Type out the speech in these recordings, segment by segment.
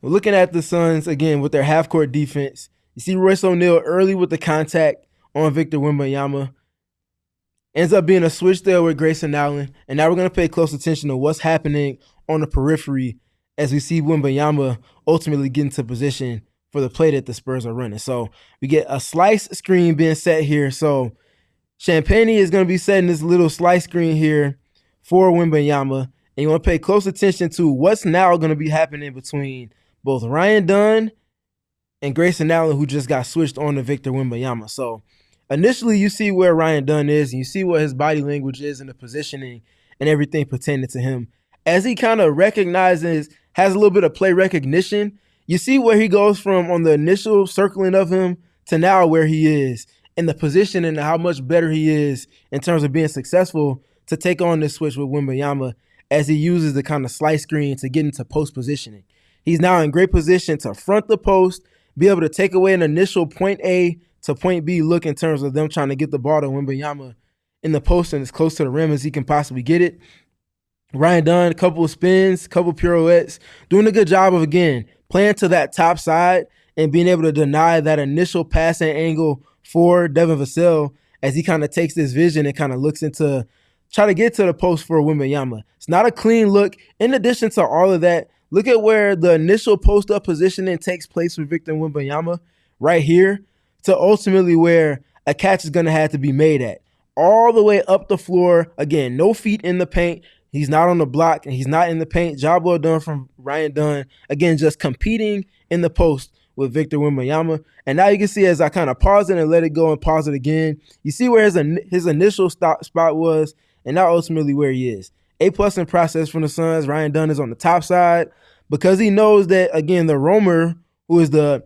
We're looking at the Suns again with their half-court defense. You see Royce O'Neal early with the contact on Victor Wembanyama. Ends up being a switch there with Grayson Allen. And now we're going to pay close attention to what's happening on the periphery as we see Wembanyama ultimately get into position for the play that the Spurs are running. So we get a slice screen being set here. So Champagne is going to be setting this little slice screen here for Wembanyama. And you want to pay close attention to what's now going to be happening between both Ryan Dunn and Grayson Allen, who just got switched on to Victor Wembanyama. So initially, you see where Ryan Dunn is, and you see what his body language is and the positioning and everything pertaining to him. As he kind of recognizes, has a little bit of play recognition, you see where he goes from on the initial circling of him to now where he is and the position and how much better he is in terms of being successful to take on this switch with Wembanyama as he uses the kind of slice screen to get into post positioning. He's now in great position to front the post, be able to take away an initial point A to point B look in terms of them trying to get the ball to Wembanyama in the post and as close to the rim as he can possibly get it. Ryan Dunn, a couple of spins, a couple pirouettes, doing a good job of, again, playing to that top side and being able to deny that initial passing angle for Devin Vassell as he kind of takes this vision and kind of looks into try to get to the post for Wembanyama. It's not a clean look. In addition to all of that, look at where the initial post-up positioning takes place with Victor Wembanyama right here to ultimately where a catch is going to have to be made at. All the way up the floor. Again, no feet in the paint. He's not on the block, and he's not in the paint. Job well done from Ryan Dunn. Again, just competing in the post with Victor Wembanyama. And now you can see as I kind of pause it and let it go and pause it again, you see where his initial spot was and now ultimately where he is. A+ in process from the Suns. Ryan Dunn is on the top side because he knows that, again, the roamer, who is the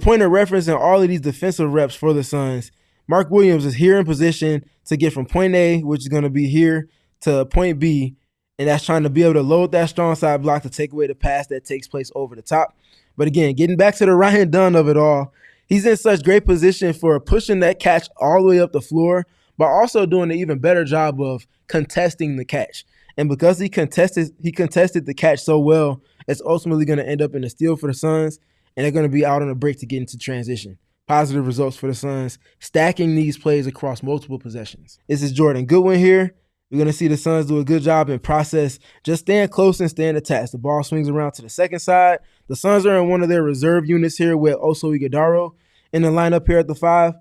point of reference in all of these defensive reps for the Suns, Mark Williams is here in position to get from point A, which is going to be here, to point B, and that's trying to be able to load that strong side block to take away the pass that takes place over the top. But again, getting back to the Ryan Dunn of it all, he's in such great position for pushing that catch all the way up the floor, but also doing an even better job of contesting the catch. And because he contested the catch so well, it's ultimately going to end up in a steal for the Suns, and they're going to be out on a break to get into transition. Positive results for the Suns, stacking these plays across multiple possessions. This is Jordan Goodwin here. You're going to see the Suns do a good job in process, just staying close and staying attached. The ball swings around to the second side. The Suns are in one of their reserve units here with Oso Ighodaro in the lineup here at the 5.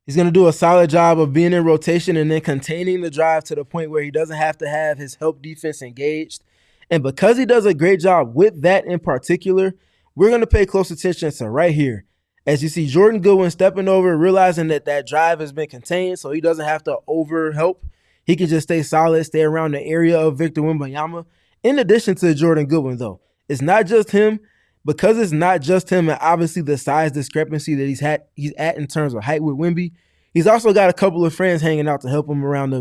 He's going to do a solid job of being in rotation and then containing the drive to the point where he doesn't have to have his help defense engaged. And because he does a great job with that in particular, we're going to pay close attention to right here. As you see Jordan Goodwin stepping over, realizing that that drive has been contained so he doesn't have to over-help. He can just stay solid, stay around the area of Victor Wembanyama. In addition to Jordan Goodwin, though, it's not just him. Because it's not just him and obviously the size discrepancy that he's at in terms of height with Wemby, he's also got a couple of friends hanging out to help him around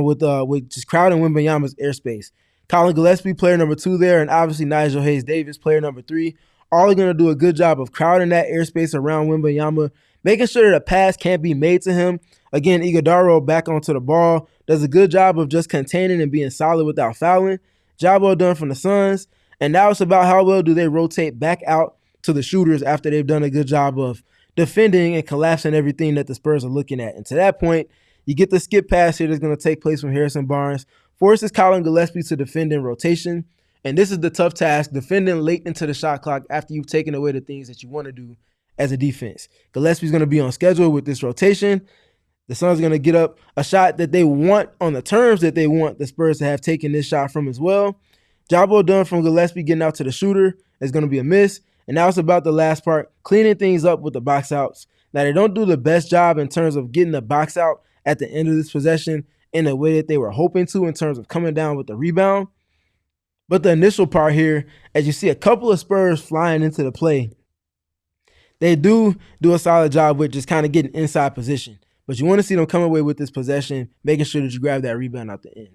with just crowding Wembanyama's airspace. Colin Gillespie, player number 2 there, and obviously Nigel Hayes-Davis, player number 3, all are going to do a good job of crowding that airspace around Wembanyama, making sure that a pass can't be made to him. Again, Ighodaro back onto the ball, does a good job of just containing and being solid without fouling. Job well done from the Suns. And now it's about how well do they rotate back out to the shooters after they've done a good job of defending and collapsing everything that the Spurs are looking at. And to that point, you get the skip pass here that's going to take place from Harrison Barnes, forces Colin Gillespie to defend in rotation. And this is the tough task, defending late into the shot clock after you've taken away the things that you want to do as a defense. Gillespie's going to be on schedule with this rotation. The Suns are going to get up a shot that they want on the terms that they want the Spurs to have taken this shot from as well. Job well done from Gillespie getting out to the shooter. It's going to be a miss. And now it's about the last part, cleaning things up with the box outs. Now, they don't do the best job in terms of getting the box out at the end of this possession in the way that they were hoping to in terms of coming down with the rebound. But the initial part here, as you see a couple of Spurs flying into the play, they do a solid job with just kind of getting inside position. But you want to see them come away with this possession, making sure that you grab that rebound out the end.